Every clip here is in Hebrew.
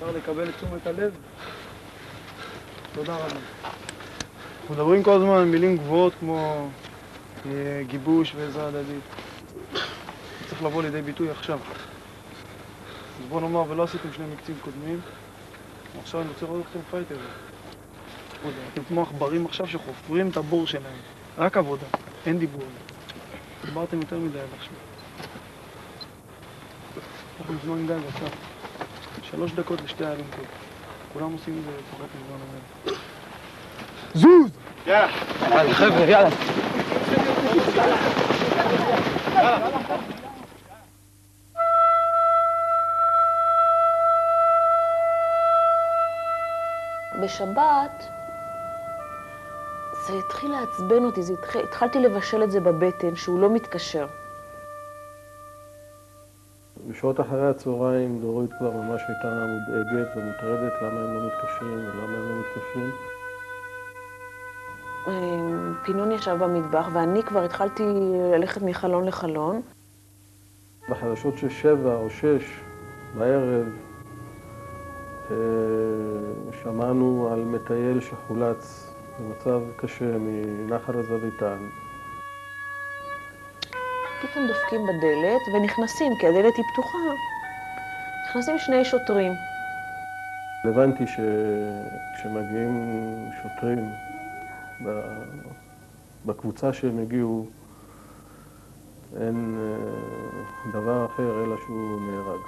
אפשר לקבל את תשומת הלב. תודה רבה. אנחנו מדברים כל הזמן על מילים גבוהות כמו גיבוש ועזרה הדדית. צריך לבוא לידי ביטוי עכשיו. אז בוא נאמר, ולא עשיתם שני מקצים קודמים, עכשיו אני רוצה לראות אתכם פייטר. אתם כמו עכברים עכשיו שחופרים את הבור שלהם. רק עבודה, אין דיבור. דיברתם יותר מדי עד עכשיו. אנחנו זמן גג עכשיו. 3 דקות לשתי הערים פה. כולם עושים את זה פחות מזמן אומר. זוז! יאללה! יאללה, חבר'ה, יאללה! בשבת זה התחיל לעצבן אותי, התחלתי לבשל את זה בבטן, שהוא לא מתקשר. בשעות אחרי הצהריים דורית כבר ממש הייתה מודאגת ומוטרדת למה הם לא מתקשרים ולמה הם לא מתקשרים. פינון ישב במטבח ואני כבר התחלתי ללכת מחלון לחלון. בחדשות של 7 או 6 בערב שמענו על מטייל שחולץ במצב קשה מנחל הזוויתן. פתאום דופקים בדלת ונכנסים, כי הדלת היא פתוחה. נכנסים 2 שוטרים. הבנתי שכשמגיעים שוטרים בקבוצה שהם הגיעו, אין דבר אחר אלא שהוא נהרג.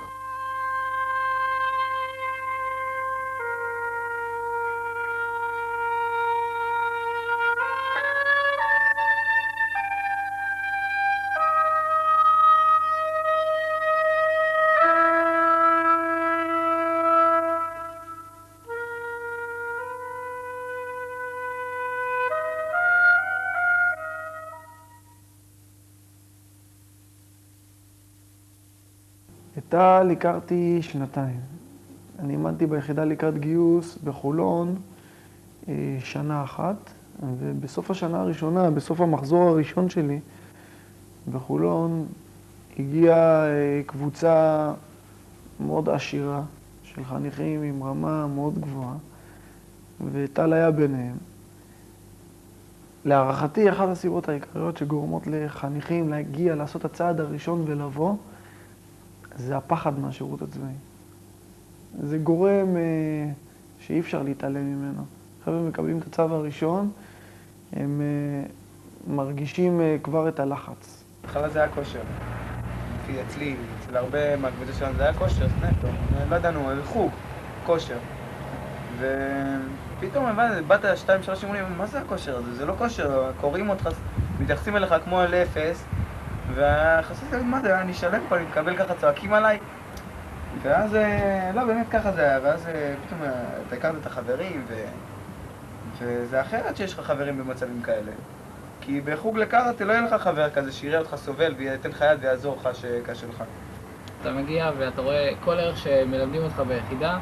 את טל הכרתי 2 אני אימנתי ביחידה לקראת גיוס בחולון 1 שנה, ובסוף השנה הראשונה, בסוף המחזור הראשון שלי בחולון, הגיעה קבוצה מאוד עשירה של חניכים עם רמה מאוד גבוהה, וטל היה ביניהם. להערכתי, אחת הסיבות העיקריות שגורמות לחניכים להגיע, לעשות את הצעד הראשון ולבוא, זה הפחד מהשירות הצבאי. זה גורם שאי אפשר להתעלם ממנו. חבר'ה מקבלים את הצו הראשון, הם מרגישים כבר את הלחץ. בהתחלה זה היה כושר. אצלי, אצל הרבה מהקבוצה שלנו זה היה כושר, נטו. לא ידענו, חוג, כושר. ופתאום הבנתי, באת 2-3 אימונים, מה זה הכושר הזה? זה לא כושר, קוראים אותך, מתייחסים אליך כמו אל אפס, וחסיתי להגיד, מה זה, אני אשלם פה, אני מקבל ככה, צועקים עליי. ואז, לא, באמת ככה זה היה, ואז פתאום אתה הכרת את החברים, וזה אחרת שיש לך חברים במצבים כאלה. כי בחוג לקראטה לא יהיה לך חבר כזה שיראה אותך סובל וייתן לך יד ויעזור לך שקשה לך. אתה מגיע ואתה רואה כל ערך שמלמדים אותך ביחידה,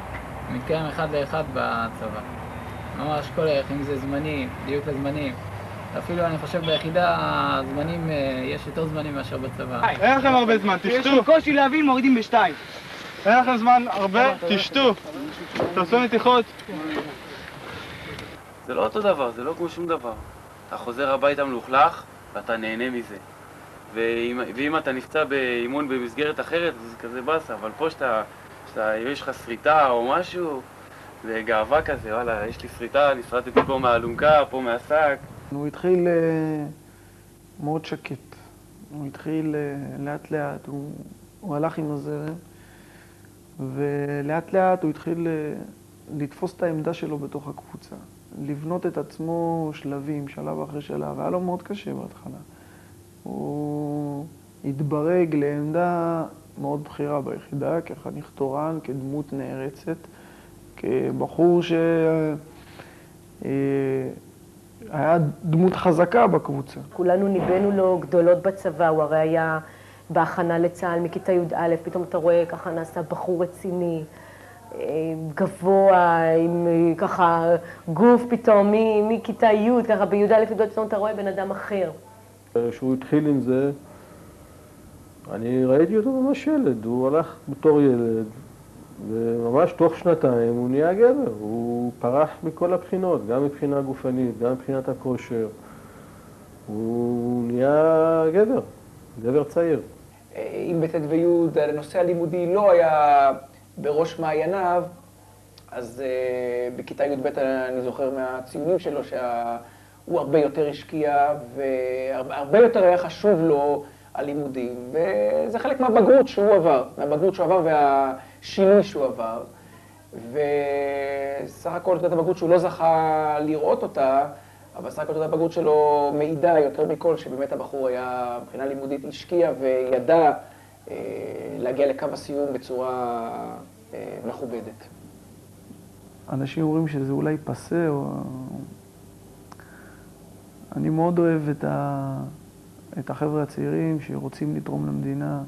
מתקיים 1 ל-1 בצבא. ממש כל ערך, אם זה זמנים, דיוק לזמנים. אפילו אני חושב ביחידה, הזמנים, יש יותר זמנים מאשר בצבא. אין לכם הרבה זמן, תשתו. יש לנו קושי להבין, מורידים ב2. אין לכם זמן הרבה, תשתו. תעשו נתיחות. זה לא אותו דבר, זה לא כמו שום דבר. אתה חוזר הביתה מלוכלך ואתה נהנה מזה. ואם אתה נפצע באימון במסגרת אחרת, זה כזה באסה, אבל פה יש לך שריטה או משהו, זה גאווה כזה, וואלה, יש לי שריטה, נשרטתי פה מהאלונקה, פה מהשק. הוא התחיל מאוד שקט. הוא התחיל לאט לאט, הוא הלך עם הזרם, ולאט לאט הוא התחיל לתפוס את העמדה שלו בתוך הקבוצה. לבנות את עצמו שלבים, שלב אחרי שלב, והיה לו מאוד קשה בהתחלה. הוא התברג לעמדה מאוד בכירה ביחידה, כחניך תורן, כדמות נערצת, כבחור היה דמות חזקה בקבוצה. כולנו ניבאנו לו גדולות בצבא, הוא הרי היה בהכנה לצה"ל מכיתה י"א, פתאום אתה רואה ככה נעשה בחור רציני, גבוה, עם ככה גוף פתאום, מכיתה י', ככה בי"א, פתאום אתה רואה בן אדם אחר. כשהוא התחיל עם זה, אני ראיתי אותו ממש ילד, הוא הלך בתור ילד, וממש תוך שנתיים הוא נהיה גבר, הוא פרח מכל הבחינות, גם מבחינה גופנית, גם מבחינת הכושר. הוא נהיה גבר צעיר. אם בט' וי' הנושא הלימודי לא היה בראש מעייניו, אז בכיתה י"ב אני זוכר מהציונים שלו שהוא הרבה יותר השקיע והרבה יותר היה חשוב לו הלימודים, וזה חלק מהבגרות שהוא עבר, והשינוי שהוא עבר. וסך הכל תעודת הבגרות שהוא לא זכה לראות אותה, אבל סך הכל תעודת הבגרות שלו מעידה יותר מכל שבאמת הבחור היה מבחינה לימודית השקיע וידע להגיע לקו הסיום בצורה מכובדת. אנשים אומרים שזה אולי פסה, אני מאוד אוהב את החבר'ה הצעירים שרוצים לתרום למדינה,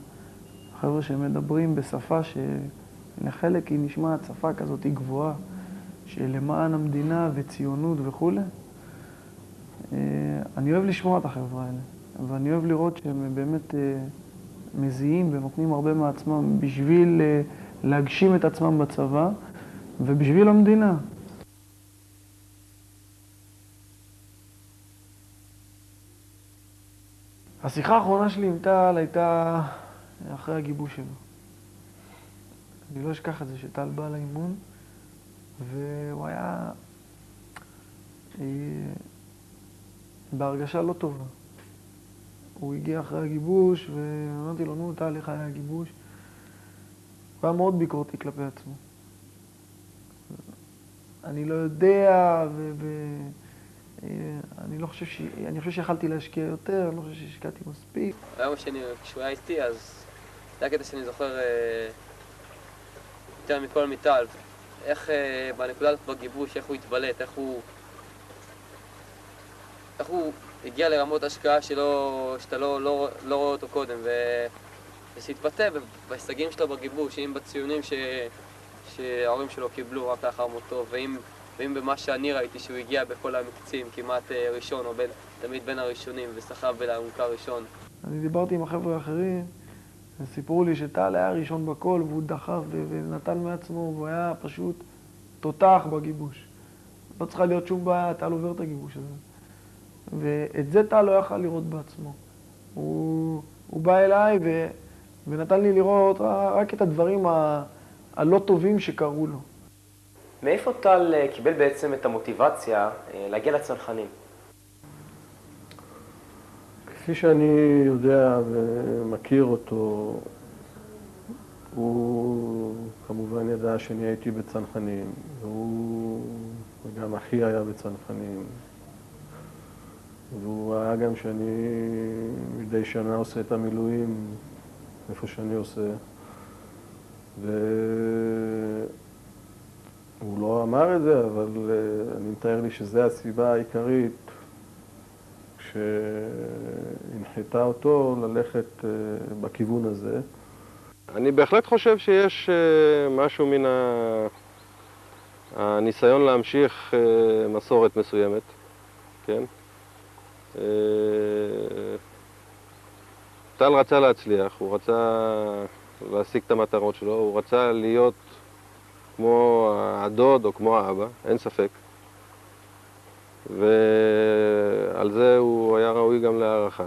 החבר'ה שמדברים בשפה שלחלק היא נשמעת שפה כזאת גבוהה, שלמען המדינה וציונות וכו'. אני אוהב לשמוע את החבר'ה האלה, ואני אוהב לראות שהם באמת מזיעים ונותנים הרבה מעצמם בשביל להגשים את עצמם בצבא ובשביל המדינה. השיחה האחרונה שלי עם טל הייתה אחרי הגיבוש שלו. אני לא אשכח את זה שטל בא לאימון, והוא היה בהרגשה לא טובה. הוא הגיע אחרי הגיבוש, ואמרתי לו, נו, טל, איך היה הגיבוש? הוא היה מאוד ביקורתי כלפי עצמו. אני לא יודע, אני חושב שיכלתי להשקיע יותר, אני לא חושב שהשקעתי מספיק. ביום השני, כשהוא היה איתי, אז זה הקטע שאני זוכר יותר מכל מטל. איך בנקודה הזאת בגיבוש, איך הוא התבלט, איך הוא הגיע לרמות השקעה שאתה לא רואה אותו קודם, ושהתבטא בהישגים שלו בגיבוש, אם בציונים שההורים שלו קיבלו רק לאחר מותו, ואם במה שאני ראיתי שהוא הגיע בכל המקצים, כמעט ראשון או תמיד בין הראשונים, ושחב באלונקה ראשון. אני דיברתי עם החבר'ה האחרים, סיפרו לי שטל היה ראשון בכל, והוא דחף ונתן מעצמו, והוא היה פשוט תותח בגיבוש. לא צריכה להיות שום בעיה, טל עובר את הגיבוש הזה. ואת זה טל לא יכל לראות בעצמו. הוא בא אליי ונתן לי לראות רק את הדברים הלא טובים שקרו לו. מאיפה טל קיבל בעצם את המוטיבציה להגיע לצנחנים? כפי שאני יודע ומכיר אותו, הוא כמובן ידע שאני הייתי בצנחנים, וגם אחי היה בצנחנים. והוא ראה גם שאני מדי שנה עושה את המילואים איפה שאני עושה. והוא לא אמר את זה, אבל אני מתאר לי שזו הסיבה העיקרית שהנחתה אותו ללכת בכיוון הזה. אני בהחלט חושב שיש משהו מן הניסיון להמשיך מסורת מסוימת, כן? טל רצה להצליח, הוא רצה להשיג את המטרות שלו, הוא רצה להיות כמו הדוד או כמו האבא, אין ספק. ועל זה הוא היה ראוי גם להערכה.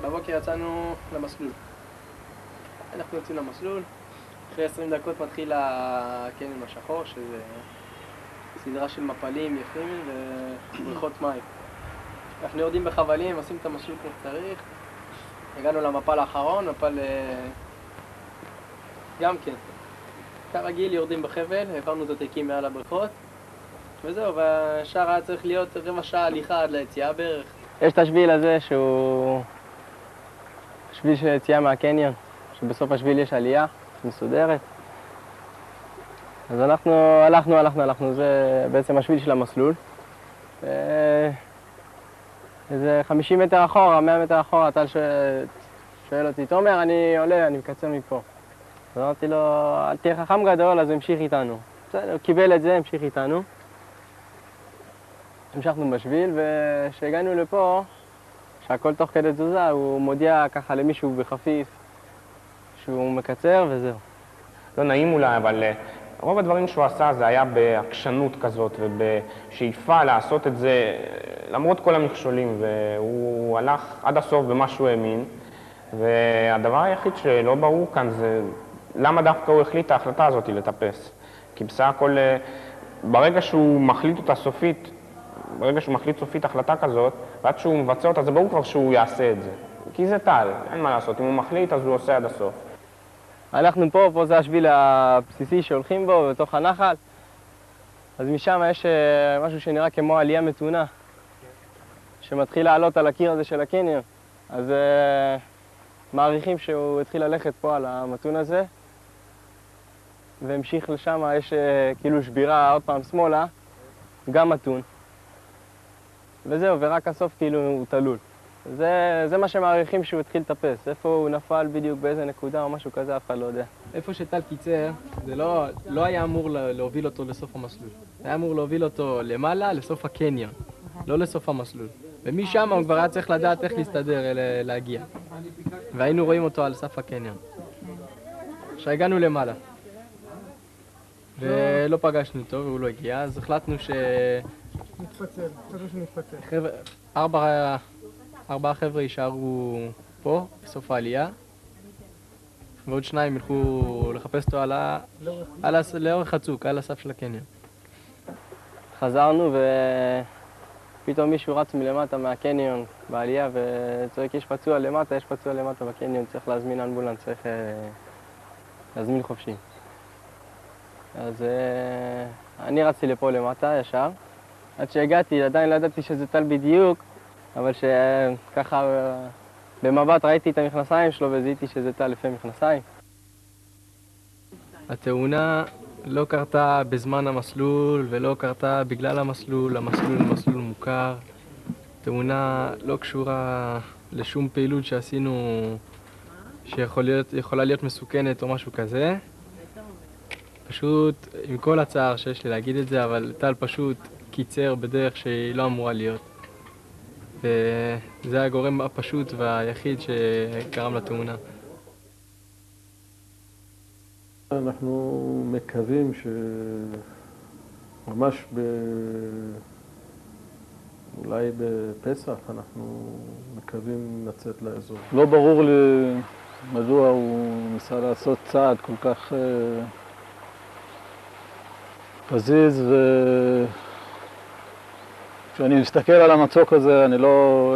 בבוקר יצאנו למסלול. אנחנו יוצאים למסלול, אחרי 20 דקות מתחיל הקניון השחור, שזה סדרה של מפלים יפים ובריכות מים. אנחנו יורדים בחבלים, עושים את המסלול כמו שצריך. הגענו למפל האחרון, מפל גם כן. כרגיל יורדים בחבל, העברנו את התיקים מעל הבריכות. וזהו, והשאר היה צריך להיות רבע שעה הליכה עד ליציאה בערך. יש את השביל הזה שהוא שביל של יציאה מהקניון, שבסוף השביל יש עלייה מסודרת. אז אנחנו הלכנו, זה בעצם השביל של המסלול. איזה 50 מטר אחורה, 100 מטר אחורה, טל שואל אותי, תומר, אני עולה, אני מקצר מפה. אז אמרתי לו, אל תהיה חכם גדול, אז הוא המשיך איתנו. בסדר, הוא קיבל את זה, המשיך איתנו. המשכנו בשביל, וכשהגענו לפה, שהכל תוך כדי תזוזה, הוא מודיע ככה למישהו בחפיף שהוא מקצר וזהו. לא נעים אולי, אבל רוב הדברים שהוא עשה זה היה בעקשנות כזאת ובשאיפה לעשות את זה למרות כל המכשולים, והוא הלך עד הסוף במה שהוא האמין, והדבר היחיד שלא ברור כאן זה למה דווקא הוא החליט את ההחלטה הזאת לטפס. כי בסך הכל ברגע שהוא מחליט אותה סופית, ברגע שהוא מחליט סופית החלטה כזאת, ועד שהוא מבצע אותה, זה ברור כבר שהוא יעשה את זה. כי זה טל, אין מה לעשות, אם הוא מחליט אז הוא עושה עד הסוף. הלכנו פה זה השביל הבסיסי שהולכים בו, בתוך הנחל. אז משם יש משהו שנראה כמו עלייה מתונה, שמתחיל לעלות על הקיר הזה של הקניון. אז מעריכים שהוא התחיל ללכת פה על המתון הזה, והמשיך לשם, יש כאילו שבירה עוד פעם שמאלה, גם מתון. וזהו, ורק הסוף כאילו הוא תלול. זה מה שמעריכים שהוא התחיל לטפס. איפה הוא נפל בדיוק, באיזה נקודה או משהו כזה, אף אחד לא יודע. איפה שטל קיצר, זה לא היה אמור להוביל אותו לסוף המסלול. היה אמור להוביל אותו למעלה, לסוף הקניון, לא לסוף המסלול. ומשם הוא כבר היה צריך לדעת איך להסתדר, להגיע. והיינו רואים אותו על סף הקניון. כשהגענו למעלה. ולא פגשנו אותו והוא לא הגיע, אז החלטנו מתפצל, חשבנו שנתפצל. ארבעה חבר'ה יישארו פה, בסוף העלייה, ועוד שניים ילכו לחפש אותו לאורך הצוק, על הסף של הקניון. חזרנו ופתאום מישהו רץ מלמטה מהקניון בעלייה וצועק, יש פצוע למטה בקניון, צריך להזמין אמבולנס, צריך להזמין חופשי. אז אני רצתי לפה למטה ישר. עד שהגעתי, עדיין לא ידעתי שזה טל בדיוק, אבל שככה במבט ראיתי את המכנסיים שלו וזיהיתי שזה טל לפי מכנסיים. התאונה לא קרתה בזמן המסלול ולא קרתה בגלל המסלול, המסלול הוא מסלול מוכר. תאונה לא קשורה לשום פעילות שעשינו שיכולה להיות מסוכנת או משהו כזה. פשוט, עם כל הצער שיש לי להגיד את זה, אבל טל פשוט קיצר בדרך שהיא לא אמורה להיות. וזה הגורם הפשוט והיחיד שגרם לתאונה. אנחנו מקווים שממש אולי בפסח אנחנו מקווים לצאת לאזור. לא ברור לי מדוע הוא ניסה לעשות צעד כל כך פזיז, כשאני מסתכל על המצוק הזה,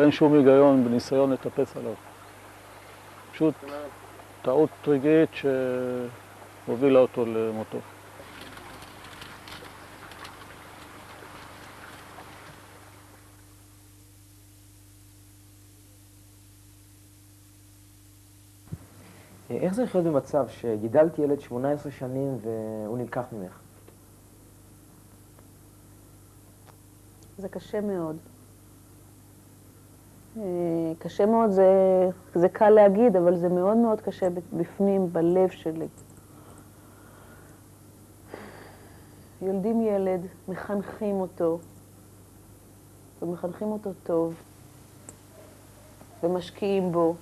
אין שום היגיון בניסיון לטפס עליו. פשוט טעות רגעית שהובילה אותו למותו. איך זה לחיות במצב שגידלתי ילד 18 שנים והוא נלקח ממך? זה קשה מאוד. קשה מאוד, זה קל להגיד, אבל זה מאוד מאוד קשה בפנים, בלב שלי. יולדים ילד, מחנכים אותו, ומחנכים אותו טוב, ומשקיעים בו.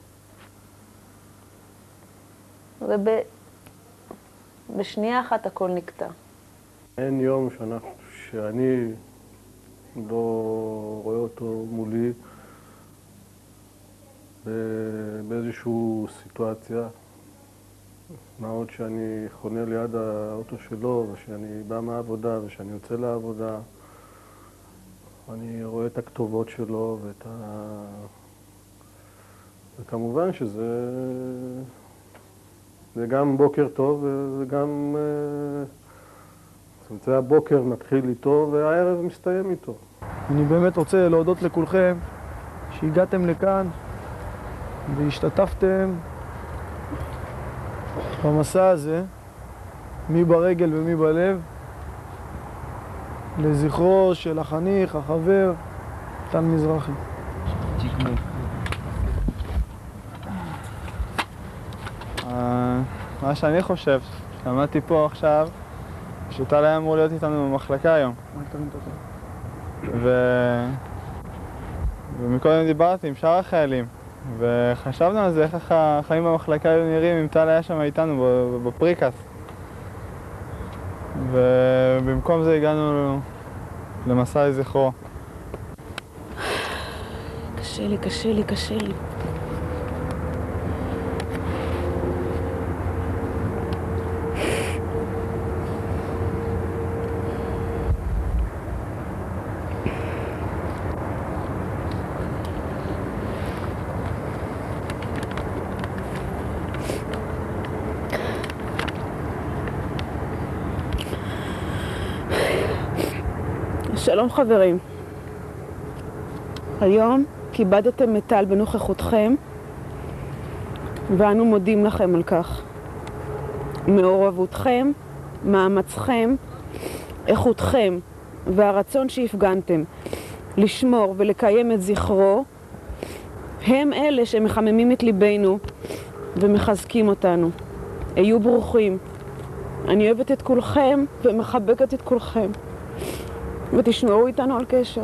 ובשנייה אחת הכל נקטע. אין יום שאני לא רואה אותו מולי באיזושהי סיטואציה, מה עוד שאני חונה ליד האוטו שלו ושאני בא מהעבודה ושאני יוצא לעבודה, אני רואה את הכתובות שלו וכמובן שזה גם בוקר טוב וגם זה הבוקר מתחיל איתו והערב מסתיים איתו. אני באמת רוצה להודות לכולכם שהגעתם לכאן והשתתפתם במסע הזה, מי ברגל ומי בלב, לזכרו של החניך, החבר, טל מזרחי. מה שאני חושב, שעמדתי פה עכשיו, שטל היה אמור להיות איתנו במחלקה היום. ומקודם דיברתי עם שאר החיילים, וחשבנו על זה, איך החיים במחלקה היו נראים אם טל היה שם איתנו בפריקס. ובמקום זה הגענו למסע לזכרו. קשה לי, קשה לי, קשה לי. שלום חברים. היום כיבדתם את טל בנוכחותכם, ואנו מודים לכם על כך. מעורבותכם, מאמצכם, איכותכם והרצון שהפגנתם לשמור ולקיים את זכרו, הם אלה שמחממים את ליבנו ומחזקים אותנו. היו ברוכים. אני אוהבת את כולכם ומחבקת את כולכם. ותשמעו איתנו על קשר.